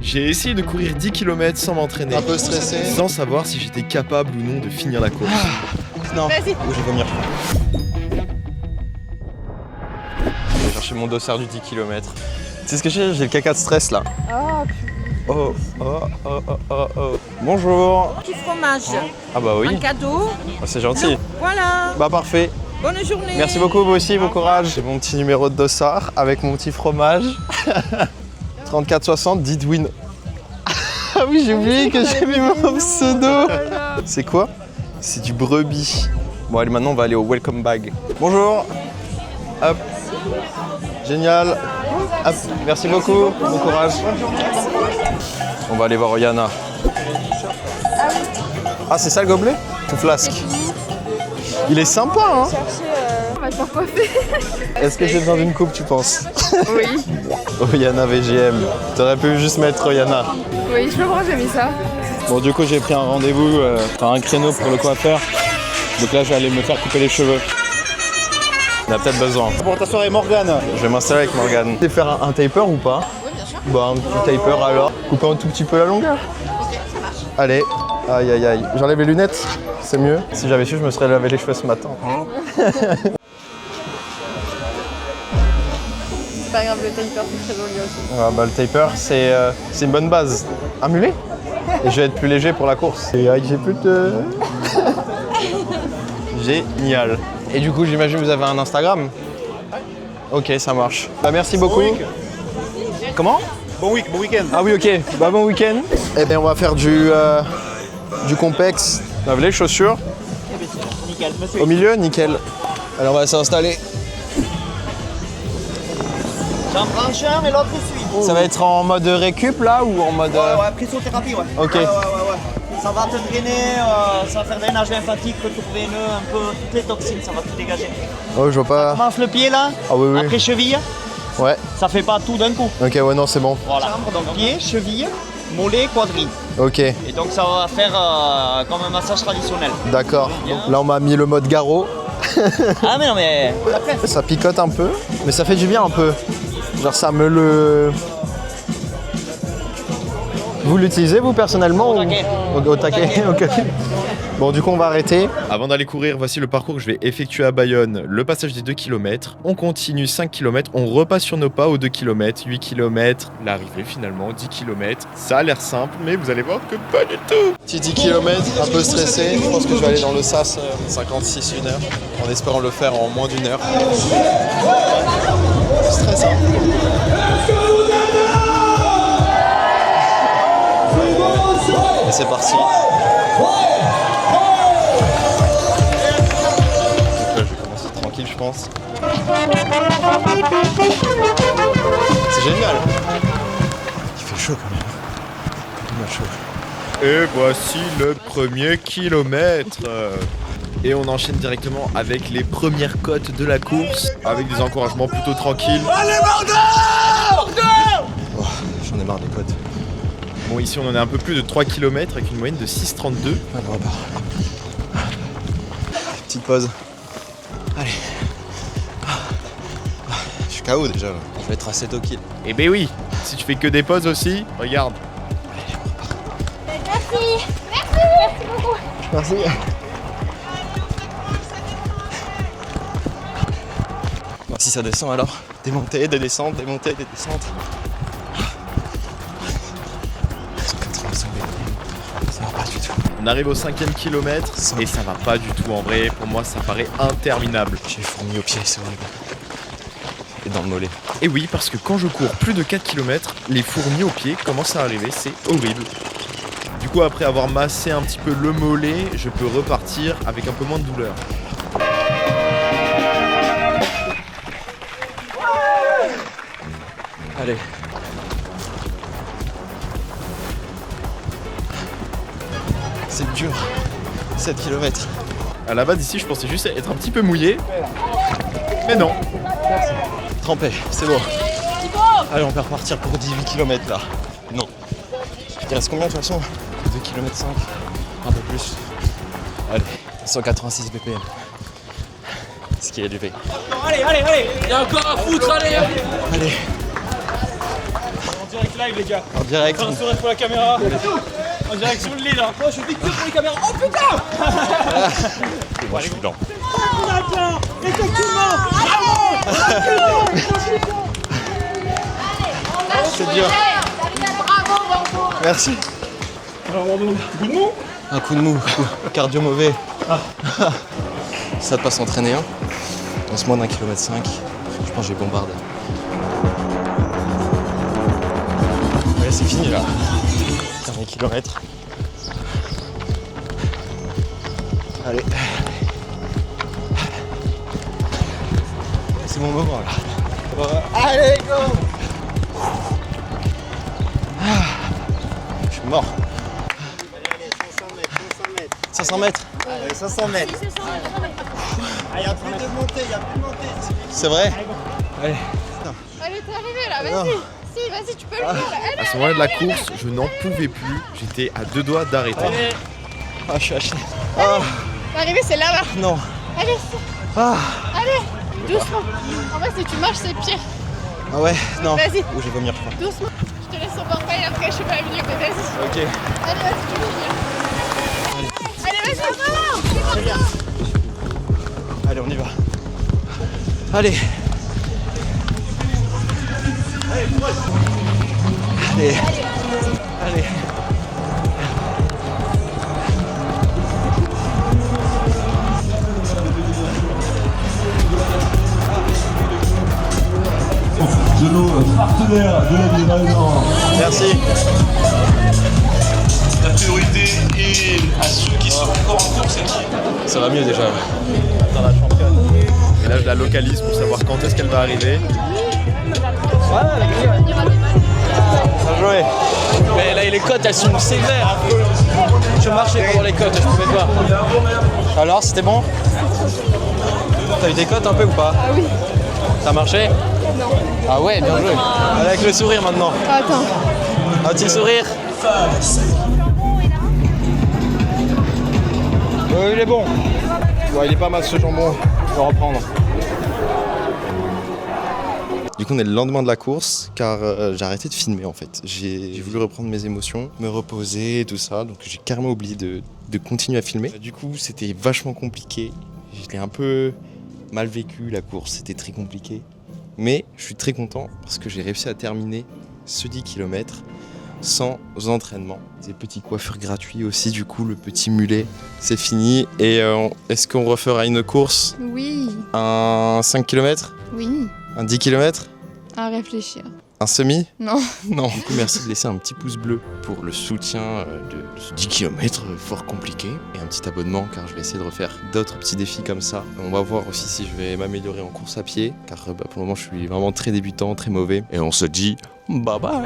J'ai essayé de courir 10 km sans m'entraîner. Un peu stressé. Sans savoir si j'étais capable ou non de finir la course. Non. Vas-y. Oh, je vais vomir. Je vais chercher mon dossard du 10 km. Tu sais ce que j'ai le caca de stress là. Oh, oh, oh, oh, oh, oh. Bonjour. Petit fromage. Ah bah oui. Un cadeau. Oh, c'est gentil. Voilà. Bah parfait. Bonne journée. Merci beaucoup, vous aussi, bon courage. J'ai mon petit numéro de dossard avec mon petit fromage. 34,60, Didwin. Ah oui, j'ai oublié que j'ai mis mon pseudo. C'est quoi? C'est du brebis. Bon, allez, maintenant on va aller au welcome bag. Bonjour. Hop. Génial. Hop. Merci beaucoup, bon courage. On va aller voir Yana. Ah, c'est ça le gobelet? Tout flasque. Il est sympa, hein? On va se faire coiffer. Est-ce que j'ai besoin d'une coupe, tu penses? Oui. Oyana VGM. T'aurais pu juste mettre Oyana. Oui, je sais pas pourquoi j'ai mis ça. Bon, du coup, j'ai pris un rendez-vous, un créneau pour le coiffeur. Donc là, je vais aller me faire couper les cheveux. On a peut-être besoin. Pour ta soirée Morgane. Je vais m'installer avec Morgane. Tu sais faire un taper ou pas? Oui, bien sûr. Bah, un petit taper alors. Couper un tout petit peu la longueur. Ok, ça marche. Allez. Aïe, aïe, aïe. J'enlève les lunettes. C'est mieux. Si j'avais su, je me serais lavé les cheveux ce matin. C'est pas grave, le taper c'est très joli aussi. Ah, bah, le taper, c'est une bonne base. Un mulet? Et je vais être plus léger pour la course. Et j'ai plus de... Génial. Et du coup, j'imagine que vous avez un Instagram? Ok, ça marche. Bah, merci beaucoup. Comment? Bon week-end. Ah oui, ok. Bah, bon week-end. Eh bien, on va faire du complexe. Vous avez les chaussures? Nickel, monsieur. Au milieu, nickel. Alors, on va s'installer. J'en prends un et l'autre suit. Ça va être en mode récup là ou en mode... Ouais, pressothérapie, ouais. Ok. Ouais. Ça va te drainer, ça va faire drainage lymphatique, retour veineux, un peu toutes les toxines, ça va tout dégager. Oh, je vois pas... Commence le pied là, Ah oui, oui. après cheville, Ouais. ça fait pas tout d'un coup. Ok, ouais, non, c'est bon. Voilà. Donc pied, cheville, mollet, quadrille. Ok, Et donc ça va faire comme un massage traditionnel. d'accord. Donc là, on m'a mis le mode garrot. Ah mais non mais... Ça picote un peu, mais ça fait du bien un peu. Genre ça me le... Vous l'utilisez vous personnellement? Au taquet. Au taquet, ok. Bon, du coup on va arrêter. Avant d'aller courir, voici le parcours que je vais effectuer à Bayonne. Le passage des 2 km. On continue 5 km. On repasse sur nos pas aux 2 km, 8 km. L'arrivée finalement, 10 km. Ça a l'air simple, mais vous allez voir que pas du tout. Petit 10 km, un peu stressé. Je pense que je vais aller dans le SAS 56 1 heure, en espérant le faire en moins d'1 heure. Stressant. Et c'est parti. Donc là, je vais commencer tranquille, je pense. C'est génial. Il fait chaud quand même. Il fait chaud. Et voici le premier kilomètre. Et on enchaîne directement avec les premières côtes de la course, avec des encouragements plutôt tranquilles. Allez Bordeaux! Oh, j'en ai marre des côtes. Bon, ici on en est un peu plus de 3 km avec une moyenne de 6,32. Allez, on repart. Petite pause. Allez. Je suis KO déjà. Je vais être assez toquille. Eh ben oui, si tu fais que des pauses aussi, regarde. Merci. Bon, si ça descend alors, démonter, des descentes, démonter, des descentes. 185 BPM, ça va pas du tout. On arrive au 5e kilomètre et ça va pas du tout en vrai. Pour moi, ça paraît interminable. J'ai fourmi au pied, c'est horrible. Et dans le mollet. Et oui, parce que quand je cours plus de 4 km, les fourmis au pied commencent à arriver, c'est horrible. Du coup, après avoir massé un petit peu le mollet, je peux repartir avec un peu moins de douleur. Allez. C'est dur. 7 km. À la base, ici, je pensais juste être un petit peu mouillé. Mais non. Trempé, c'est bon. Allez, on peut repartir pour 18 km là. Non. Il reste combien de toute façon? 2 km 5. Un peu plus. Allez, 186 BPM. Ce qui est élevé. Allez, allez, allez! Il y a encore à foutre, allez! Allez. En direct live les gars. En direct. Un sourire pour la caméra. En direct sur le lit là. Moi je fais que pour les caméras. Oh putain. Moi, je suis blanc. Effectivement. C'est dur. Merci. Alors on demande coup de mou. Un coup de mou, cardio mauvais. Ça de pas s'entraîner, hein. On se moins d'1,5 km. Je pense que j'ai bombardé. Ouais, c'est fini là. Dernier kilomètre. Allez. C'est mon moment là. Allez, go! Je suis mort. 500 mètres. 500 mètres. Il n'y a plus de montée, C'est vrai? Allez. Allez, t'es arrivé là, Non. vas-y. Si, vas-y, tu peux le faire là. Allez, À ce moment-là de la course, je n'en pouvais plus. J'étais à 2 doigts d'arrêter. Ah, je suis haché. Ah, l'arrivée, c'est là-bas. non. Allez, Ah, allez, doucement. En vrai, si tu marches, c'est pire. ah ouais, non. Vas-y. Oh, je vais vomir, je crois. Doucement. Je te laisse au bord et après, je suis pas venue, mais vas-y. Ok. Allez, vas-y, tu peux venir. Allez, vas-y. Allez, on y va. Allez. Allez. Allez. De nos partenaires de la livraison. Merci. La priorité est à ceux qui sont encore en course. Ça va mieux déjà. Et là, je la localise pour savoir quand est-ce qu'elle va arriver. Bien joué. Mais là les côtes elles sont sévères. Je marchais pour les côtes, je pouvais pas. Alors, c'était bon? T'as eu des cotes un peu ou pas? Ah oui. Ça a marché? Non. Ah ouais, bien joué. Allez, avec le sourire maintenant. Attends. Un petit sourire. Il est bon. Bon, il est pas mal ce jambon. Je vais reprendre. Du coup, on est le lendemain de la course car j'ai arrêté de filmer en fait. J'ai voulu reprendre mes émotions, me reposer et tout ça. Donc j'ai carrément oublié de continuer à filmer. Du coup, c'était vachement compliqué. Je l'ai un peu mal vécu la course. C'était très compliqué. Mais je suis très content parce que j'ai réussi à terminer ce 10 km sans entraînement. Des petits coiffures gratuits aussi, du coup, le petit mulet, c'est fini. Et est-ce qu'on refera une course? Oui. Un 5 km? Oui. Un 10 km? À réfléchir. Un semi? Non. Non. Du coup, merci de laisser un petit pouce bleu pour le soutien de ce 10 km fort compliqué. Et un petit abonnement car je vais essayer de refaire d'autres petits défis comme ça. On va voir aussi si je vais m'améliorer en course à pied car pour le moment je suis vraiment très débutant, très mauvais. Et on se dit bye bye.